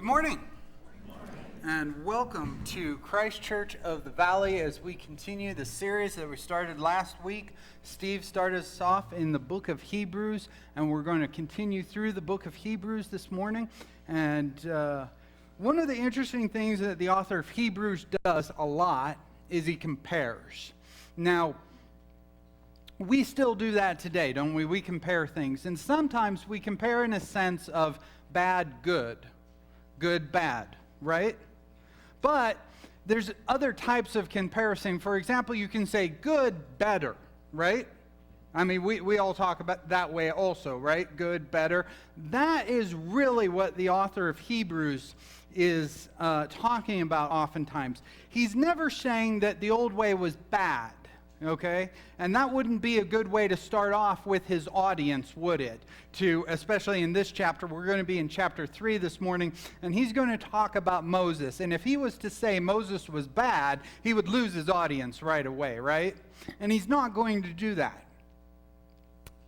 Good morning, and welcome to Christ Church of the Valley as we continue the series that we started last week. Steve started us off in the book of Hebrews, and we're going to continue through the book of Hebrews this morning. And one of the interesting things that the author of Hebrews does a lot is he compares. Now, we still do that today, don't we? We compare things, and sometimes we compare in a sense of bad, good, good, bad, right? But there's other types of comparison. For example, you can say good, better, right? I mean, we all talk about that way also, right? Good, better. That is really what the author of Hebrews is talking about oftentimes. He's never saying that the old way was bad. Okay? And that wouldn't be a good way to start off with his audience, would it? Especially in this chapter, we're going to be in chapter 3 this morning, and he's going to talk about Moses. And if he was to say Moses was bad, he would lose his audience right away, right? And he's not going to do that.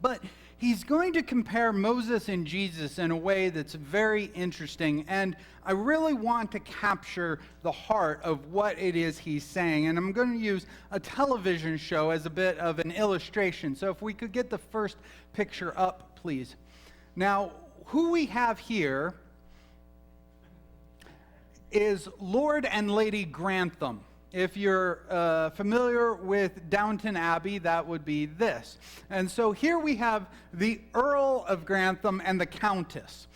But he's going to compare Moses and Jesus in a way that's very interesting, and I really want to capture the heart of what it is he's saying, and I'm going to use a television show as a bit of an illustration. So if we could get the first picture up, please. Now, who we have here is Lord and Lady Grantham. If you're familiar with Downton Abbey, that would be this. And so here we have the Earl of Grantham and the Countess.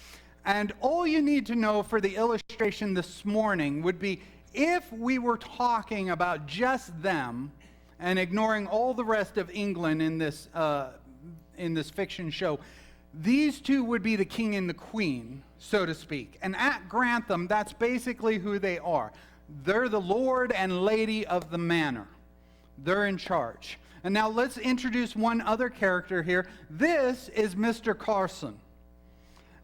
And all you need to know for the illustration this morning would be if we were talking about just them and ignoring all the rest of England in this fiction show, these two would be the king and the queen, so to speak. And at Grantham, that's basically who they are. They're the Lord and Lady of the manor. They're in charge. And now let's introduce one other character here. This is Mr. Carson.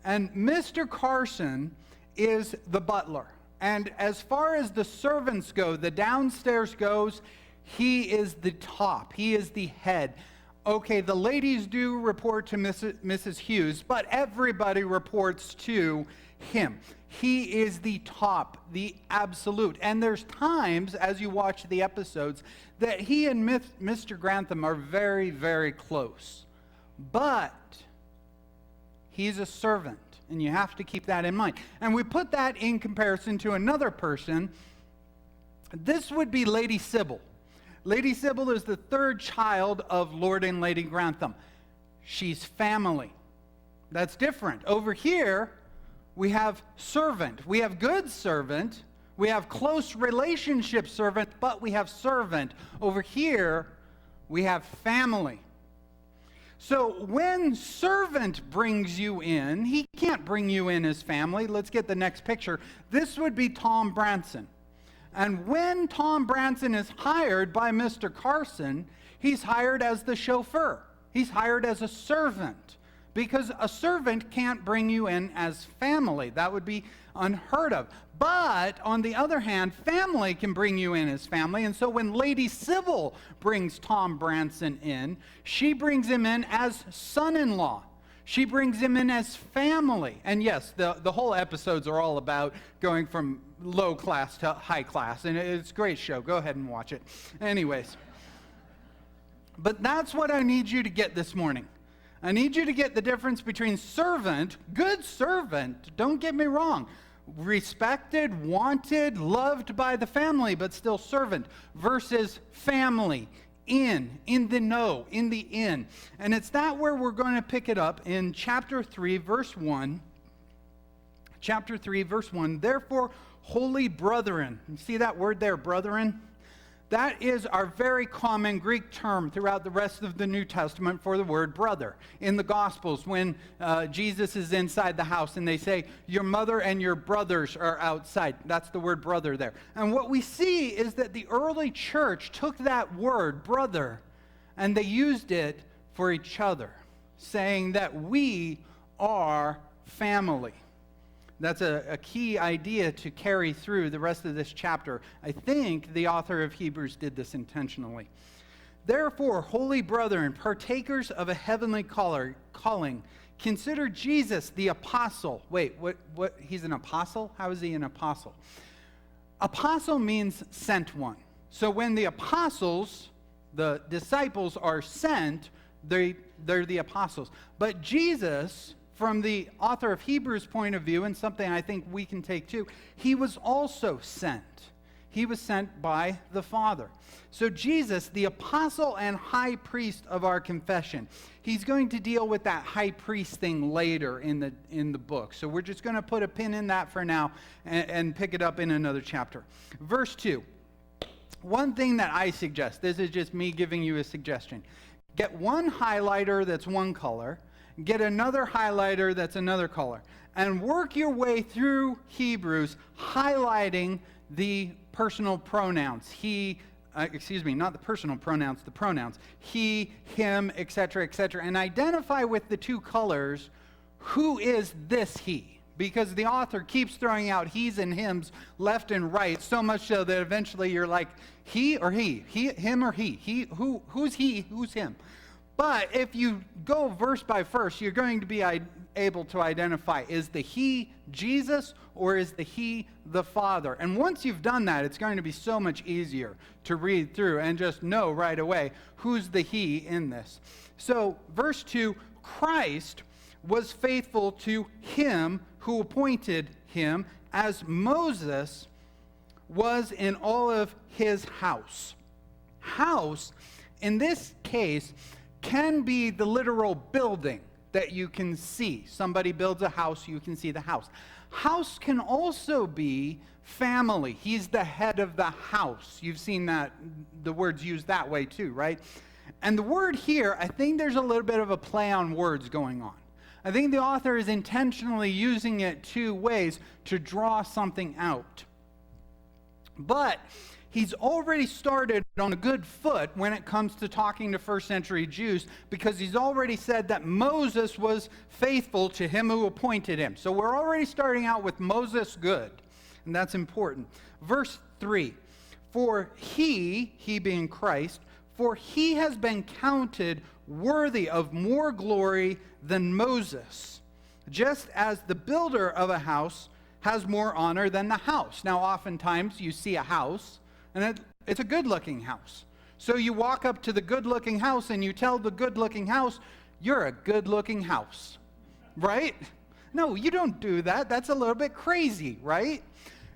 And Mr. Carson is the butler. And as far as the servants go, the downstairs goes, he is the top. He is the head. Okay, the ladies do report to Mrs. Hughes, but everybody reports to him. He is the top, the absolute. And there's times, as you watch the episodes, that he and Mr. Grantham are very, very close. But he's a servant, and you have to keep that in mind. And we put that in comparison to another person. This would be Lady Sybil. Lady Sybil is the third child of Lord and Lady Grantham. She's family. That's different. Over here, we have servant. We have good servant. We have close relationship servant, but we have servant. Over here, we have family. So when servant brings you in, he can't bring you in as family. Let's get the next picture. This would be Tom Branson. And when Tom Branson is hired by Mr. Carson, he's hired as the chauffeur. He's hired as a servant. Because a servant can't bring you in as family. That would be unheard of. But on the other hand, family can bring you in as family. And so when Lady Sybil brings Tom Branson in, she brings him in as son-in-law. She brings him in as family. And yes, the whole episodes are all about going from low class to high class. And it's a great show. Go ahead and watch it. Anyways. But that's what I need you to get this morning. I need you to get the difference between servant, good servant, don't get me wrong, respected, wanted, loved by the family, but still servant, versus family, in the know, in the inn. And it's that where we're going to pick it up in chapter 3, verse 1. Chapter 3, verse 1, therefore, holy brethren. You see that word there, brethren? That is our very common Greek term throughout the rest of the New Testament for the word brother. In the Gospels, when Jesus is inside the house and they say, your mother and your brothers are outside. That's the word brother there. And what we see is that the early church took that word, brother, and they used it for each other, saying that we are family. That's a key idea to carry through the rest of this chapter. I think the author of Hebrews did this intentionally. Therefore, holy brethren, partakers of a heavenly calling, consider Jesus the apostle. Wait, what? He's an apostle? How is he an apostle? Apostle means sent one. So when the apostles, the disciples, are sent, they're the apostles. But Jesus, from the author of Hebrews' point of view, and something I think we can take too, he was also sent. He was sent by the Father. So Jesus, the apostle and high priest of our confession, he's going to deal with that high priest thing later in the book. So we're just going to put a pin in that for now and pick it up in another chapter. Verse 2. One thing that I suggest, this is just me giving you a suggestion. Get one highlighter that's one color, get another highlighter that's another color, and work your way through Hebrews highlighting the personal pronouns. Not the personal pronouns, the pronouns. He, him, etc., etc. And identify with the two colors, who is this he? Because the author keeps throwing out he's and hims left and right, so much so that eventually you're like, he or he, him or he, who's he, who's him? But if you go verse by verse, you're going to be able to identify, is the he Jesus or is the he the Father? And once you've done that, it's going to be so much easier to read through and just know right away who's the he in this. So verse 2, Christ was faithful to him who appointed him, as Moses was in all of his house. House, in this case, can be the literal building that you can see. Somebody builds a house, you can see the house. House can also be family. He's the head of the house. You've seen that, the word's used that way too, right? And the word here, I think there's a little bit of a play on words going on. I think the author is intentionally using it two ways to draw something out. But he's already started on a good foot when it comes to talking to first century Jews, because he's already said that Moses was faithful to him who appointed him. So we're already starting out with Moses good, and that's important. Verse 3, for he being Christ, for he has been counted worthy of more glory than Moses, just as the builder of a house has more honor than the house. Now, oftentimes you see a house, and it's a good-looking house. So you walk up to the good-looking house, and you tell the good-looking house, you're a good-looking house, right? No, you don't do that. That's a little bit crazy, right?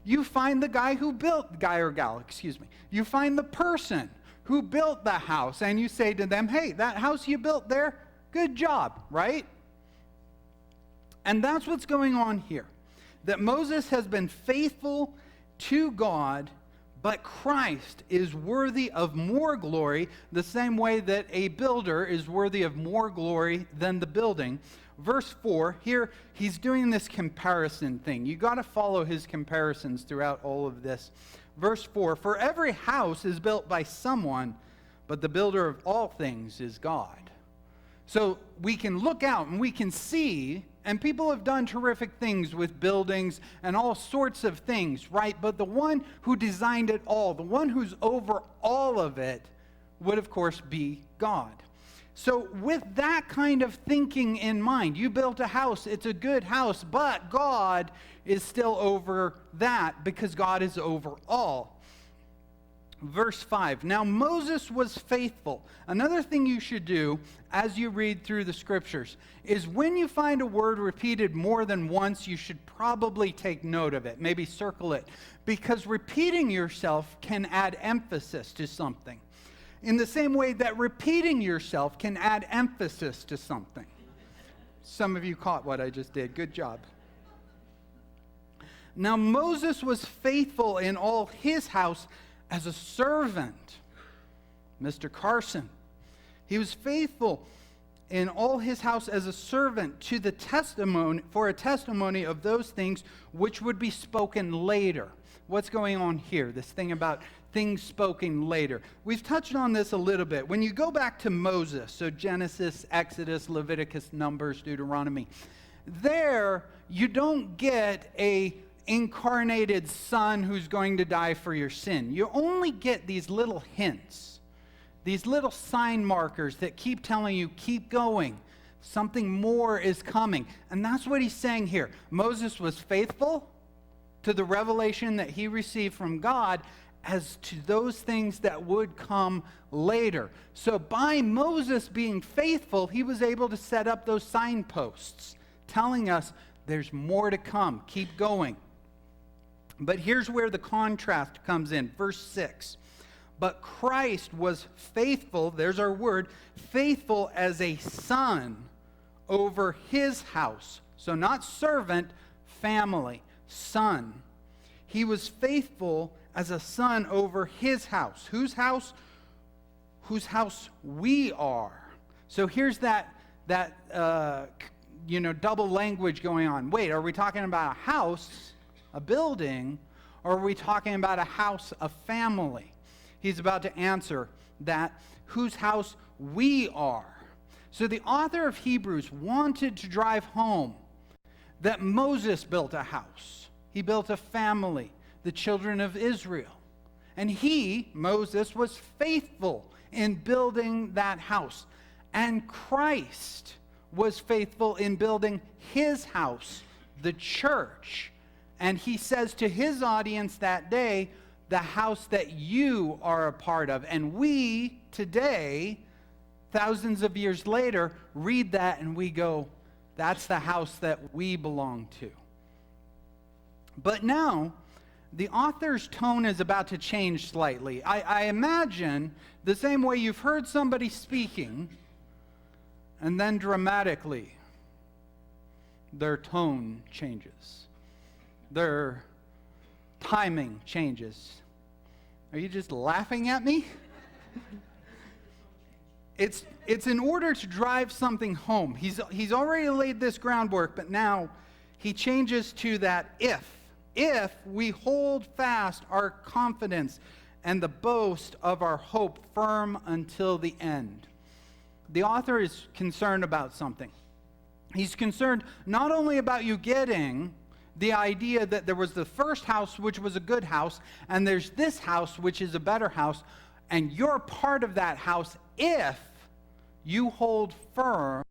You find the guy who built, guy or gal, excuse me. You find the person who built the house, and you say to them, hey, that house you built there, good job, right? And that's what's going on here. That Moses has been faithful to God, but Christ is worthy of more glory, the same way that a builder is worthy of more glory than the building. Verse 4, here he's doing this comparison thing. You got to follow his comparisons throughout all of this. Verse 4, for every house is built by someone, but the builder of all things is God. So we can look out and we can see, and people have done terrific things with buildings and all sorts of things, right? But the one who designed it all, the one who's over all of it, would of course be God. So with that kind of thinking in mind, you built a house, it's a good house, but God is still over that because God is over all. Verse 5, now Moses was faithful. Another thing you should do as you read through the scriptures is when you find a word repeated more than once, you should probably take note of it, maybe circle it, because repeating yourself can add emphasis to something. In the same way that repeating yourself can add emphasis to something. Some of you caught what I just did. Good job. Now Moses was faithful in all his house as a servant. Mr. Carson. He was faithful in all his house as a servant to the testimony, for a testimony of those things which would be spoken later. What's going on here? This thing about things spoken later. We've touched on this a little bit. When you go back to Moses, so Genesis, Exodus, Leviticus, Numbers, Deuteronomy, there you don't get a incarnated son who's going to die for your sin. You only get these little hints, these little sign markers that keep telling you, keep going. Something more is coming. And that's what he's saying here. Moses was faithful to the revelation that he received from God as to those things that would come later. So by Moses being faithful, he was able to set up those signposts, telling us there's more to come. Keep going. But here's where the contrast comes in. Verse 6. But Christ was faithful, there's our word, faithful as a son over his house. So not servant, family, son. He was faithful as a son over his house. Whose house? Whose house we are. So here's that double language going on. Wait, are we talking about a house, a building, or are we talking about a house, a family? He's about to answer that, whose house we are. So the author of Hebrews wanted to drive home that Moses built a house. He built a family, the children of Israel. And he, Moses, was faithful in building that house. And Christ was faithful in building his house, the church. And he says to his audience that day, the house that you are a part of. And we today, thousands of years later, read that and we go, that's the house that we belong to. But now, the author's tone is about to change slightly. I imagine the same way you've heard somebody speaking, and then dramatically, their tone changes. Their timing changes. Are you just laughing at me? It's in order to drive something home. He's already laid this groundwork, but now he changes to that if we hold fast our confidence and the boast of our hope firm until the end. The author is concerned about something. He's concerned not only about you getting the idea that there was the first house, which was a good house, and there's this house, which is a better house, and you're part of that house if you hold firm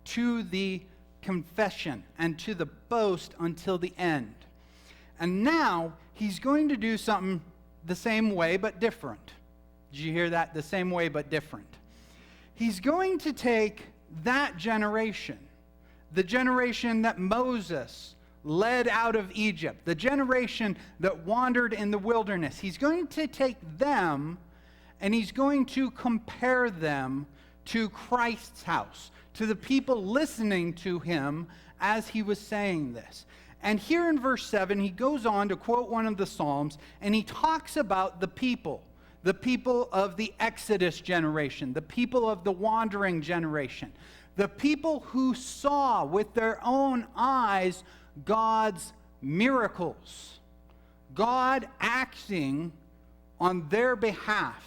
to the confession and to the boast until the end. And now he's going to do something the same way but different. Did you hear that? The same way but different. He's going to take that generation, the generation that Moses led out of Egypt, the generation that wandered in the wilderness. He's going to take them and he's going to compare them to Christ's house, to the people listening to him as he was saying this. And here in verse 7, he goes on to quote one of the Psalms, and he talks about the people of the Exodus generation, the people of the wandering generation, the people who saw with their own eyes God's miracles, God acting on their behalf.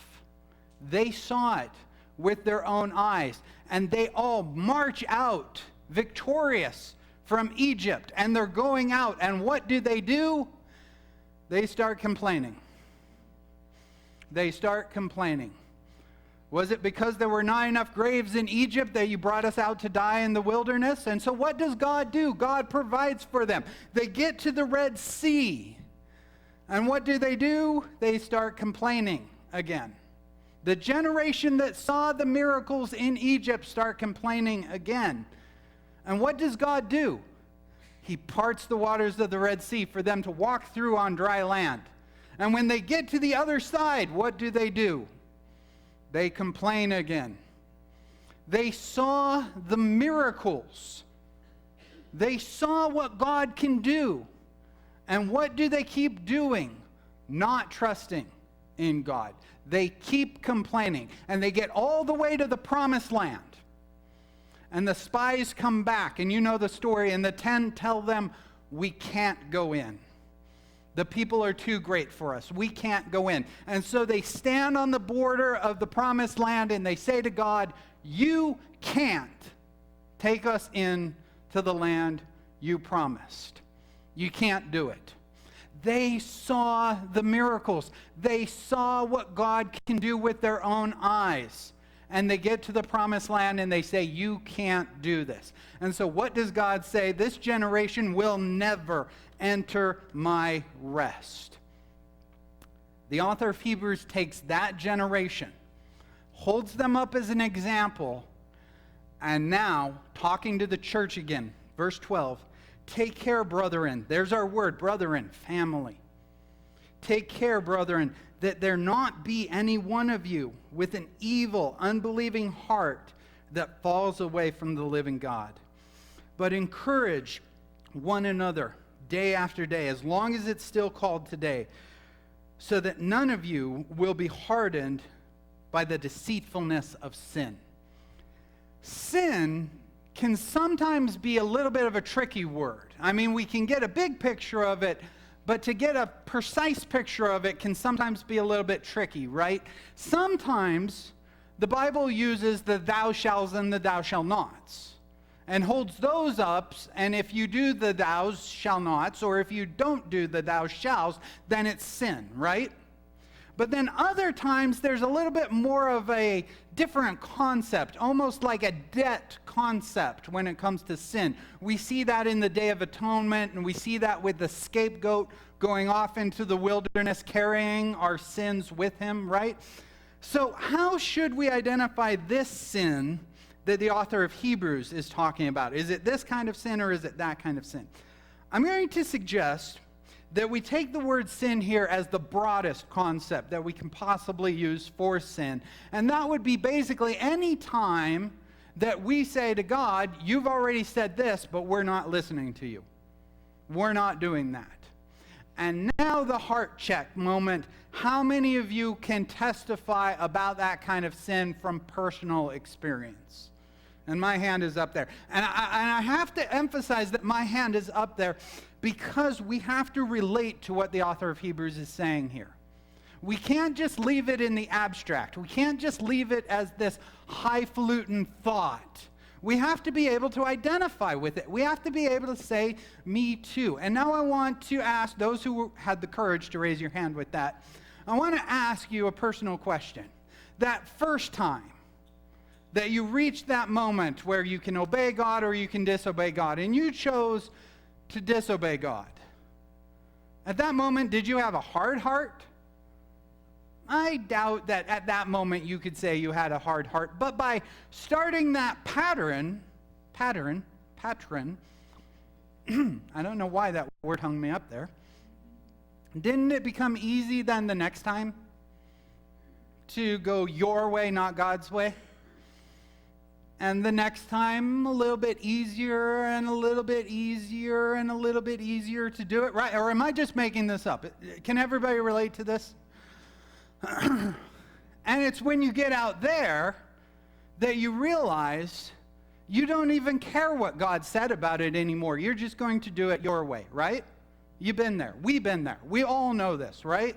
They saw it with their own eyes, and they all march out victorious from Egypt, and they're going out, and what do? They start complaining. They start complaining. Was it because there were not enough graves in Egypt that you brought us out to die in the wilderness? And so what does God do? God provides for them. They get to the Red Sea, and what do? They start complaining again. The generation that saw the miracles in Egypt start complaining again. And what does God do? He parts the waters of the Red Sea for them to walk through on dry land. And when they get to the other side, what do? They complain again. They saw the miracles. They saw what God can do. And what do they keep doing? Not trusting in God. They keep complaining. And they get all the way to the promised land. And the spies come back, and you know the story, and the 10 tell them, we can't go in. The people are too great for us. We can't go in. And so they stand on the border of the promised land, and they say to God, you can't take us in to the land you promised. You can't do it. They saw the miracles. They saw what God can do with their own eyes. and they get to the promised land and they say, you can't do this. And so what does God say? This generation will never enter my rest. The author of Hebrews takes that generation, holds them up as an example, and now, talking to the church again, verse 12, take care, brethren. There's our word, brethren, family. Take care, brethren, that there not be any one of you with an evil, unbelieving heart that falls away from the living God. But encourage one another day after day, as long as it's still called today, so that none of you will be hardened by the deceitfulness of sin. Sin can sometimes be a little bit of a tricky word. I mean, we can get a big picture of it, but to get a precise picture of it can sometimes be a little bit tricky, right? Sometimes the Bible uses the thou shalls and the thou shall nots and holds those up, and if you do the thou shall nots, or if you don't do the thou shalls, then it's sin, right? But then other times there's a little bit more of a different concept, almost like a debt concept when it comes to sin. We see that in the Day of Atonement, and we see that with the scapegoat going off into the wilderness, carrying our sins with him, right? So how should we identify this sin that the author of Hebrews is talking about? Is it this kind of sin or is it that kind of sin? I'm going to suggest that we take the word sin here as the broadest concept that we can possibly use for sin. And that would be basically any time that we say to God, you've already said this, but we're not listening to you. We're not doing that. And now the heart check moment. How many of you can testify about that kind of sin from personal experience? And my hand is up there. And I have to emphasize that my hand is up there because we have to relate to what the author of Hebrews is saying here. We can't just leave it in the abstract. We can't just leave it as this highfalutin thought. We have to be able to identify with it. We have to be able to say, me too. And now I want to ask those who had the courage to raise your hand with that, I want to ask you a personal question. That first time that you reached that moment where you can obey God or you can disobey God, and you chose to disobey God. At that moment, did you have a hard heart? I doubt that at that moment you could say you had a hard heart, but by starting that pattern, I don't know why that word hung me up there, didn't it become easy then the next time to go your way, not God's way? And the next time, a little bit easier and a little bit easier and a little bit easier to do it, right? Or am I just making this up? Can everybody relate to this? And it's when you get out there that you realize you don't even care what God said about it anymore. You're just going to do it your way, right? You've been there. We've been there. We all know this, right?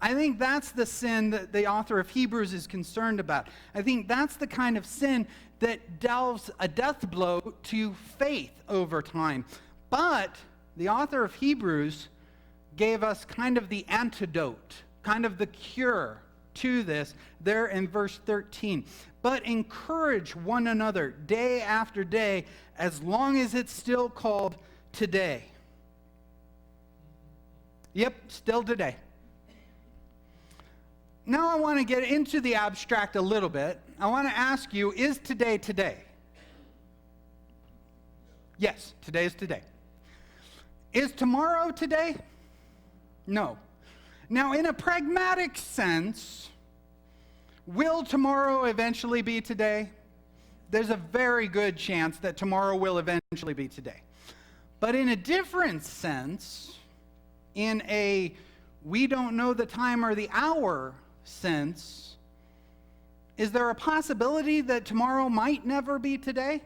I think that's the sin that the author of Hebrews is concerned about. I think that's the kind of sin that delves a death blow to faith over time. But the author of Hebrews gave us kind of the antidote, kind of the cure to this there in verse 13. But encourage one another day after day, as long as it's still called today. Yep, still today. Now I want to get into the abstract a little bit. I want to ask you, is today today? Yes, today is today. Is tomorrow today? No. Now, in a pragmatic sense, will tomorrow eventually be today? There's a very good chance that tomorrow will eventually be today. But in a different sense, in a we don't know the time or the hour sense, is there a possibility that tomorrow might never be today?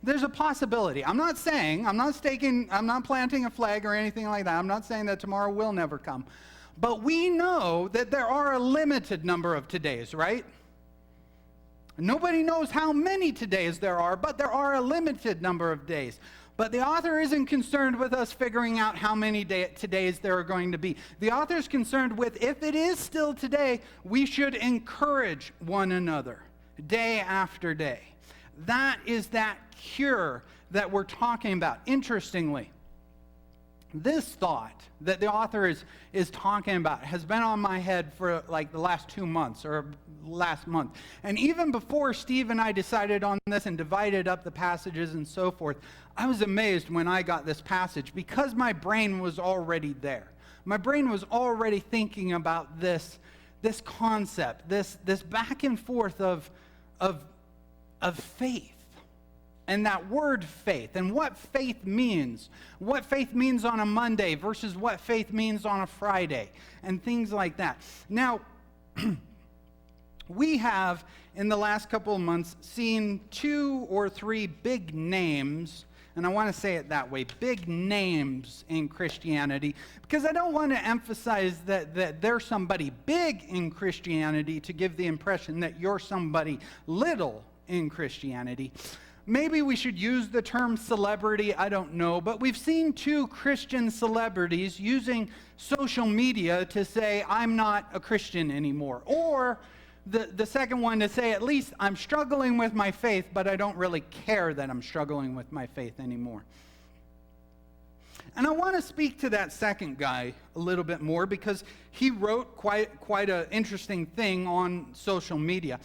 There's a possibility. I'm not planting a flag or anything like that. I'm not saying that tomorrow will never come. But we know that there are a limited number of todays, right? Nobody knows how many todays there are, but there are a limited number of days. But the author isn't concerned with us figuring out how many todays there are going to be. The author is concerned with, if it is still today, we should encourage one another day after day. That is that cure that we're talking about. Interestingly, this thought that the author is talking about has been on my head for like the last 2 months or last month. And even before Steve and I decided on this and divided up the passages and so forth, I was amazed when I got this passage because my brain was already there. My brain was already thinking about this concept, this back and forth of faith. And that word faith, and what faith means on a Monday versus what faith means on a Friday, and things like that. Now, we have, in the last couple of months, seen 2 or 3 big names, and I want to say it that way, big names in Christianity, because I don't want to emphasize that there's somebody big in Christianity to give the impression that you're somebody little in Christianity. Maybe we should use the term celebrity, I don't know, but we've seen 2 Christian celebrities using social media to say, I'm not a Christian anymore. Or the second one to say, at least I'm struggling with my faith, but I don't really care that I'm struggling with my faith anymore. And I want to speak to that second guy a little bit more because he wrote quite an interesting thing on social media.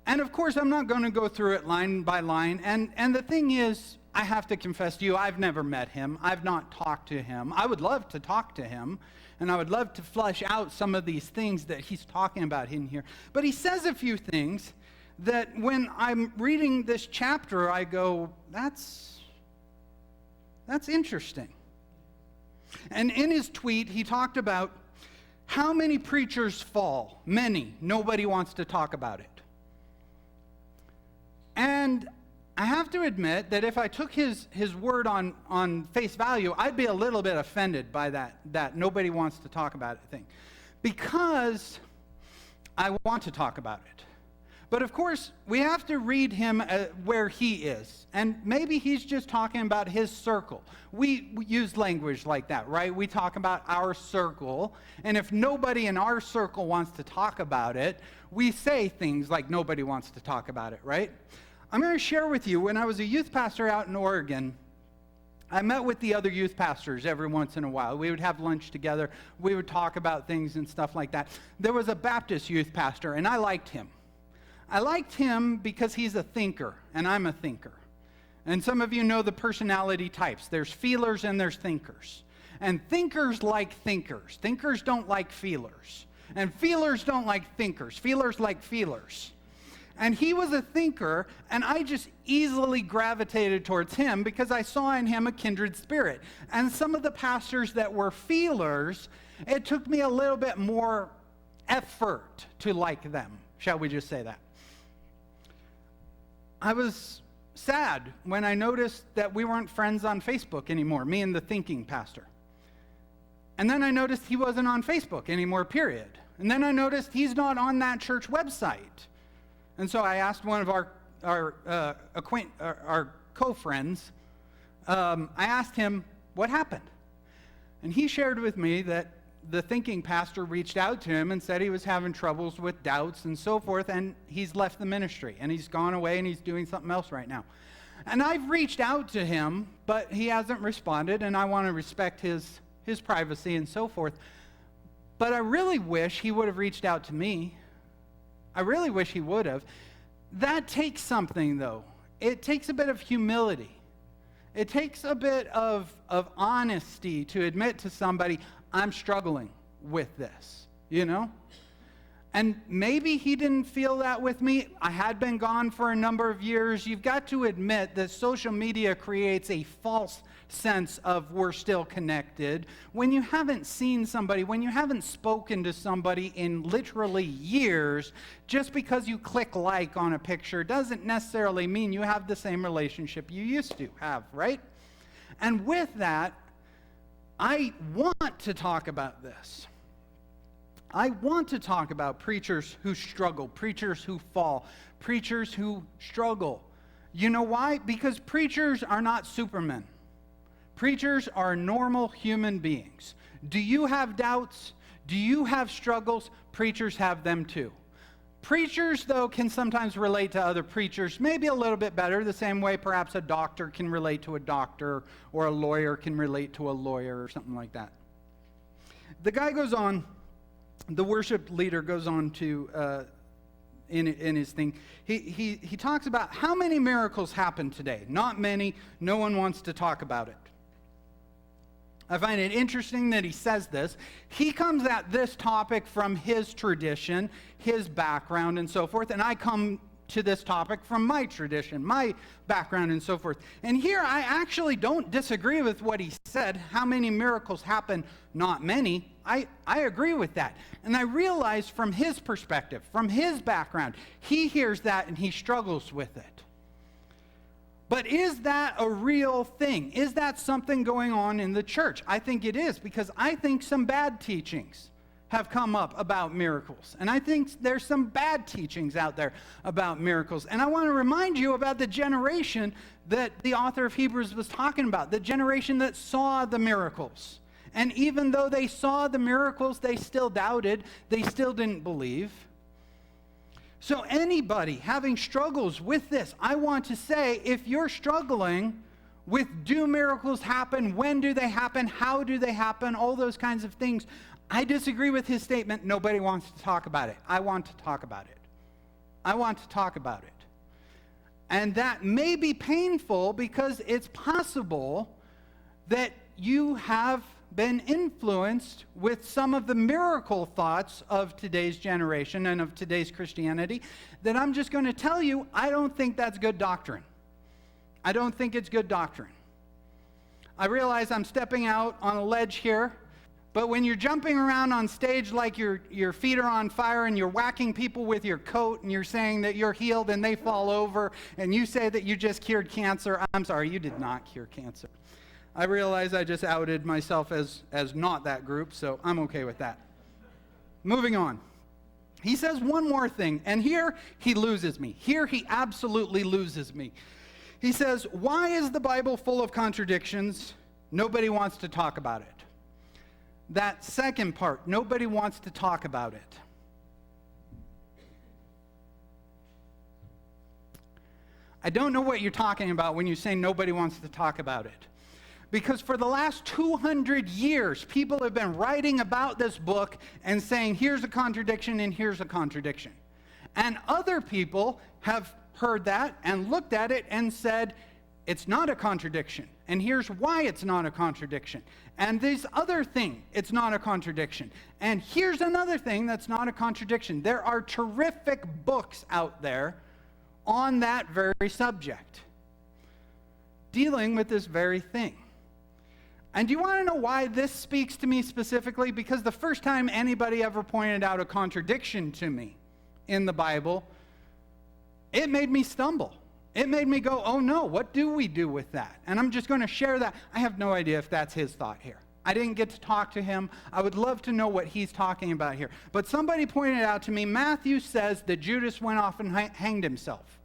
And of course, I'm not going to go through it line by line. And the thing is, I have to confess to you, I've never met him. I've not talked to him. I would love to talk to him. And I would love to flesh out some of these things that he's talking about in here. But he says a few things that when I'm reading this chapter, I go, that's interesting. And in his tweet, he talked about how many preachers fall. Many. Nobody wants to talk about it. And I have to admit that if I took his word on face value, I'd be a little bit offended by that nobody wants to talk about it thing. Because I want to talk about it. But of course, we have to read him where he is. And maybe he's just talking about his circle. We use language like that, right? We talk about our circle. And if nobody in our circle wants to talk about it, we say things like nobody wants to talk about it, right? I'm going to share with you, when I was a youth pastor out in Oregon, I met with the other youth pastors every once in a while. We would have lunch together. We would talk about things and stuff like that. There was a Baptist youth pastor, and I liked him. I liked him because he's a thinker, and I'm a thinker. And some of you know the personality types. There's feelers and there's thinkers. And thinkers like thinkers. Thinkers don't like feelers. And feelers don't like thinkers. Feelers like feelers. And he was a thinker, and I just easily gravitated towards him because I saw in him a kindred spirit. And some of the pastors that were feelers, it took me a little bit more effort to like them. Shall we just say that? I was sad when I noticed that we weren't friends on Facebook anymore, me and the thinking pastor. And then I noticed he wasn't on Facebook anymore, period. And then I noticed he's not on that church website. And so I asked one of our co-friends, I asked him, what happened? And he shared with me that the thinking pastor reached out to him and said he was having troubles with doubts and so forth, and he's left the ministry, and he's gone away, and he's doing something else right now. And I've reached out to him, but he hasn't responded, and I want to respect his privacy and so forth. But I really wish he would have reached out to me. I really wish he would have. That takes something, though. It takes a bit of humility. It takes a bit of honesty to admit to somebody, I'm struggling with this, you know? And maybe he didn't feel that with me. I had been gone for a number of years. You've got to admit that social media creates a false sense of we're still connected. When you haven't seen somebody, when you haven't spoken to somebody in literally years, just because you click like on a picture doesn't necessarily mean you have the same relationship you used to have, right? And with that, I want to talk about this. I want to talk about preachers who struggle, preachers who fall, preachers who struggle. You know why? Because preachers are not supermen. Preachers are normal human beings. Do you have doubts? Do you have struggles? Preachers have them too. Preachers, though, can sometimes relate to other preachers, maybe a little bit better, the same way perhaps a doctor can relate to a doctor, or a lawyer can relate to a lawyer, or something like that. The guy goes on, the worship leader goes on to, in his thing, he talks about how many miracles happen today. Not many. No one wants to talk about it. I find it interesting that he says this. He comes at this topic from his tradition, his background, and so forth, and I come to this topic from my tradition, my background, and so forth. And here I actually don't disagree with what he said. How many miracles happen? Not many. I agree with that. And I realize from his perspective, from his background, he hears that and he struggles with it. But is that a real thing? Is that something going on in the church? I think it is, because I think some bad teachings have come up about miracles. And I think there's some bad teachings out there about miracles. And I want to remind you about the generation that the author of Hebrews was talking about, the generation that saw the miracles. And even though they saw the miracles, they still doubted. They still didn't believe. So anybody having struggles with this, I want to say, if you're struggling with do miracles happen, when do they happen, how do they happen, all those kinds of things, I disagree with his statement, nobody wants to talk about it. I want to talk about it. I want to talk about it. And that may be painful because it's possible that you have been influenced with some of the miracle thoughts of today's generation and of today's Christianity, that I'm just going to tell you, I don't think that's good doctrine. I don't think it's good doctrine. I realize I'm stepping out on a ledge here, but when you're jumping around on stage like your feet are on fire and you're whacking people with your coat and you're saying that you're healed and they fall over and you say that you just cured cancer, I'm sorry, you did not cure cancer. I realize I just outed myself as not that group, so I'm okay with that. Moving on. He says one more thing, and here he loses me. Here he absolutely loses me. He says, why is the Bible full of contradictions? Nobody wants to talk about it. That second part, nobody wants to talk about it. I don't know what you're talking about when you say nobody wants to talk about it. Because for the last 200 years, people have been writing about this book and saying, here's a contradiction and here's a contradiction. And other people have heard that and looked at it and said, it's not a contradiction. And here's why it's not a contradiction. And this other thing, it's not a contradiction. And here's another thing that's not a contradiction. There are terrific books out there on that very subject, dealing with this very thing. And do you want to know why this speaks to me specifically? Because the first time anybody ever pointed out a contradiction to me in the Bible, it made me stumble. It made me go, oh no, what do we do with that? And I'm just going to share that. I have no idea if that's his thought here. I didn't get to talk to him. I would love to know what he's talking about here. But somebody pointed out to me, Matthew says that Judas went off and hanged himself.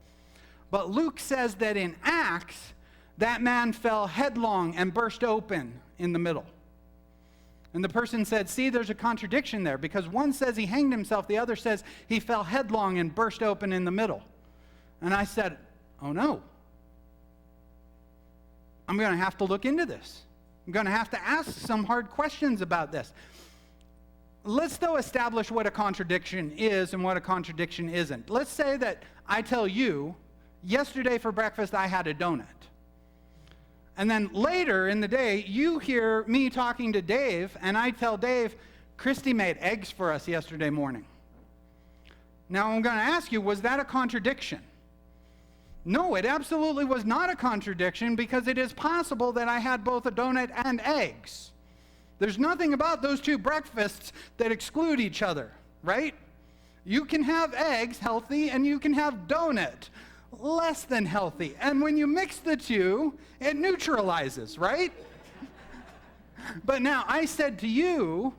But Luke says that in Acts, that man fell headlong and burst open in the middle. And the person said, see, there's a contradiction there, because one says he hanged himself, the other says he fell headlong and burst open in the middle. And I said, oh no. I'm going to have to look into this. I'm going to have to ask some hard questions about this. Let's, though, establish what a contradiction is and what a contradiction isn't. Let's say that I tell you, yesterday for breakfast I had a donut. And then later in the day, you hear me talking to Dave, and I tell Dave, Christy made eggs for us yesterday morning. Now I'm going to ask you, was that a contradiction? No, it absolutely was not a contradiction, because it is possible that I had both a donut and eggs. There's nothing about those two breakfasts that exclude each other, right? You can have eggs, healthy, and you can have donut, less than healthy. And when you mix the two, it neutralizes, right? But now I said to you,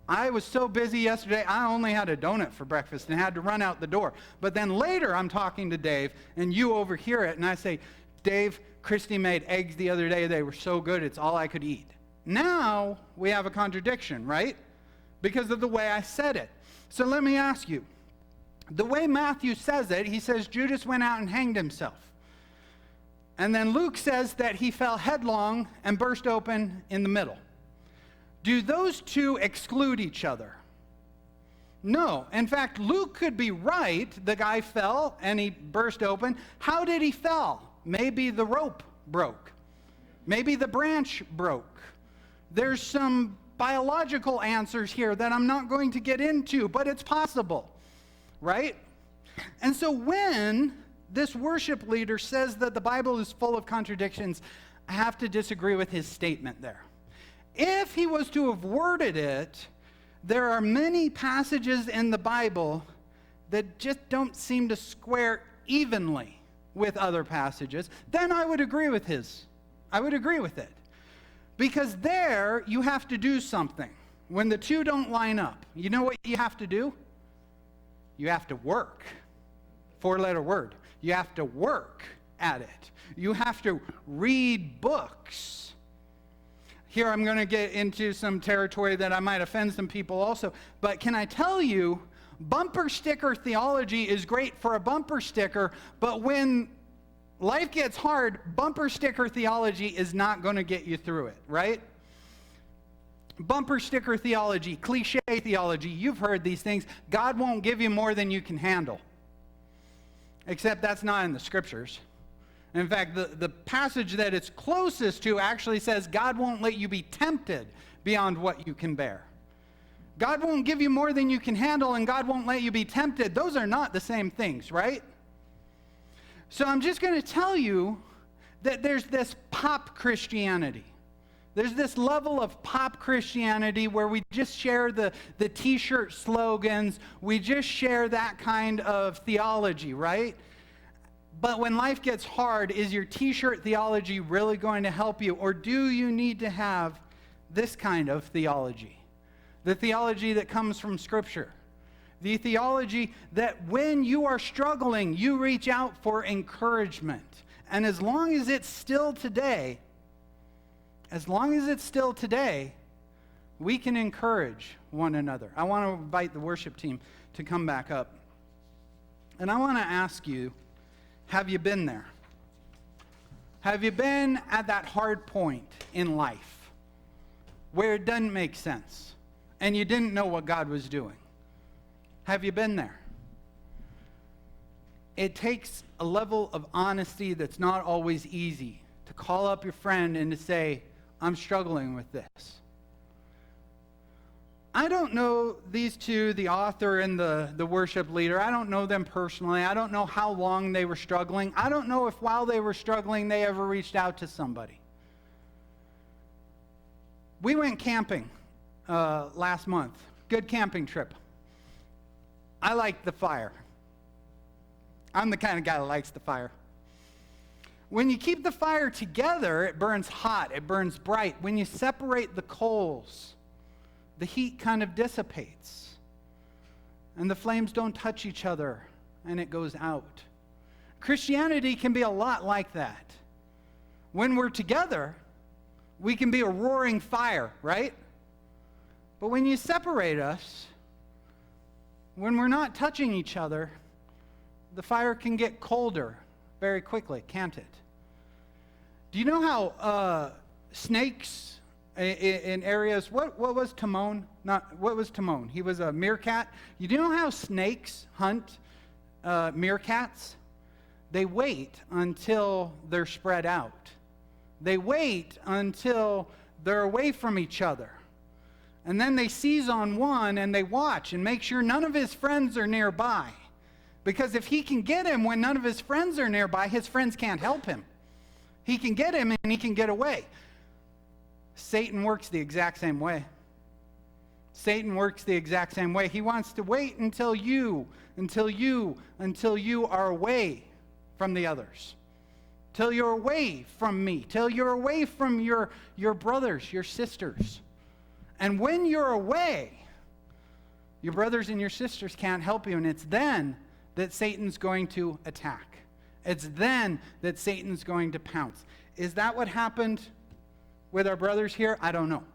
I was so busy yesterday, I only had a donut for breakfast and had to run out the door. But then later I'm talking to Dave, and you overhear it, and I say, Dave, Christy made eggs the other day. They were so good, it's all I could eat. Now we have a contradiction, right? Because of the way I said it. So let me ask you, the way Matthew says it, he says Judas went out and hanged himself. And then Luke says that he fell headlong and burst open in the middle. Do those two exclude each other? No. In fact, Luke could be right. The guy fell and he burst open. How did he fall? Maybe the rope broke. Maybe the branch broke. There's some biological answers here that I'm not going to get into, but it's possible, right? And so when this worship leader says that the Bible is full of contradictions, I have to disagree with his statement there. If he was to have worded it, there are many passages in the Bible that just don't seem to square evenly with other passages, then I would agree with it. Because there, you have to do something. When the two don't line up, you know what you have to do? You have to work. 4-letter word. You have to work at it. You have to read books. Here I'm going to get into some territory that I might offend some people also. But can I tell you, bumper sticker theology is great for a bumper sticker, but when life gets hard, bumper sticker theology is not going to get you through it, right? Bumper sticker theology, cliche theology, you've heard these things. God won't give you more than you can handle. Except that's not in the scriptures. In fact, the passage that it's closest to actually says God won't let you be tempted beyond what you can bear. God won't give you more than you can handle, and God won't let you be tempted. Those are not the same things, right? So I'm just going to tell you that there's this pop Christianity. There's this level of pop Christianity where we just share the t-shirt slogans. We just share that kind of theology, right? But when life gets hard, is your t-shirt theology really going to help you? Or do you need to have this kind of theology? The theology that comes from Scripture. The theology that when you are struggling, you reach out for encouragement. And as long as it's still today, we can encourage one another. I want to invite the worship team to come back up. And I want to ask you, have you been there? Have you been at that hard point in life where it doesn't make sense and you didn't know what God was doing? Have you been there? It takes a level of honesty that's not always easy to call up your friend and to say, I'm struggling with this. I don't know these two, the author and the worship leader. I don't know them personally. I don't know how long they were struggling. I don't know if while they were struggling, they ever reached out to somebody. We went camping last month. Good camping trip. I like the fire. I'm the kind of guy that likes the fire. When you keep the fire together, it burns hot, it burns bright. When you separate the coals, the heat kind of dissipates. And the flames don't touch each other, and it goes out. Christianity can be a lot like that. When we're together, we can be a roaring fire, right? But when you separate us, when we're not touching each other, the fire can get colder very quickly, can't it? Do you know how snakes in areas, what was Timon? What was Timon? He was a meerkat. You know how snakes hunt meerkats? They wait until they're spread out. They wait until they're away from each other. And then they seize on one and they watch and make sure none of his friends are nearby. Because if he can get him when none of his friends are nearby, his friends can't help him. He can get him and he can get away. Satan works the exact same way. Satan works the exact same way. He wants to wait until you are away from the others. Till you're away from me. Till you're away from your brothers, your sisters. And when you're away, your brothers and your sisters can't help you, and it's then that Satan's going to attack. It's then that Satan's going to pounce. Is that what happened with our brothers here? I don't know.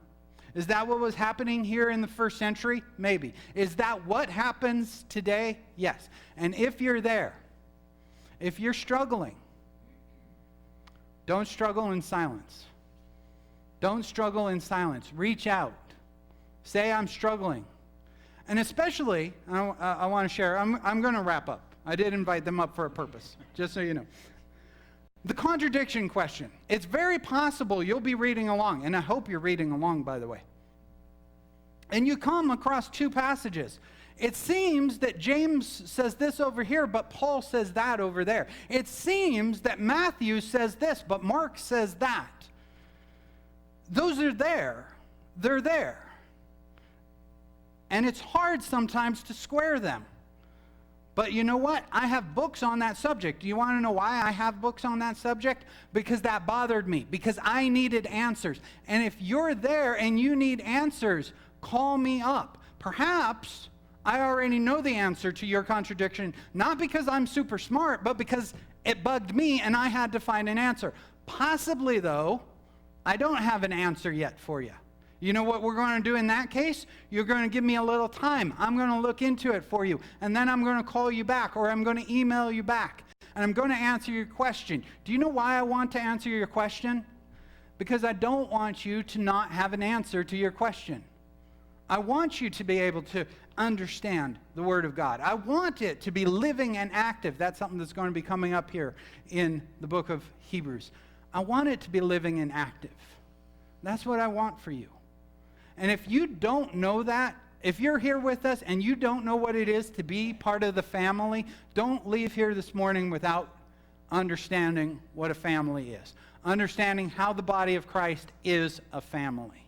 Is that what was happening here in the first century? Maybe. Is that what happens today? Yes. And if you're there, if you're struggling, don't struggle in silence. Don't struggle in silence. Reach out. Say, I'm struggling. And especially, I want to share, I'm going to wrap up. I did invite them up for a purpose, just so you know. The contradiction question. It's very possible you'll be reading along, and I hope you're reading along, by the way. And you come across two passages. It seems that James says this over here, but Paul says that over there. It seems that Matthew says this, but Mark says that. Those are there. They're there. And it's hard sometimes to square them. But you know what? I have books on that subject. Do you want to know why I have books on that subject? Because that bothered me. Because I needed answers. And if you're there and you need answers, call me up. Perhaps I already know the answer to your contradiction, not because I'm super smart, but because it bugged me and I had to find an answer. Possibly, though, I don't have an answer yet for you. You know what we're going to do in that case? You're going to give me a little time. I'm going to look into it for you. And then I'm going to call you back, or I'm going to email you back. And I'm going to answer your question. Do you know why I want to answer your question? Because I don't want you to not have an answer to your question. I want you to be able to understand the Word of God. I want it to be living and active. That's something that's going to be coming up here in the book of Hebrews. I want it to be living and active. That's what I want for you. And if you don't know that, if you're here with us and you don't know what it is to be part of the family, don't leave here this morning without understanding what a family is. Understanding how the body of Christ is a family.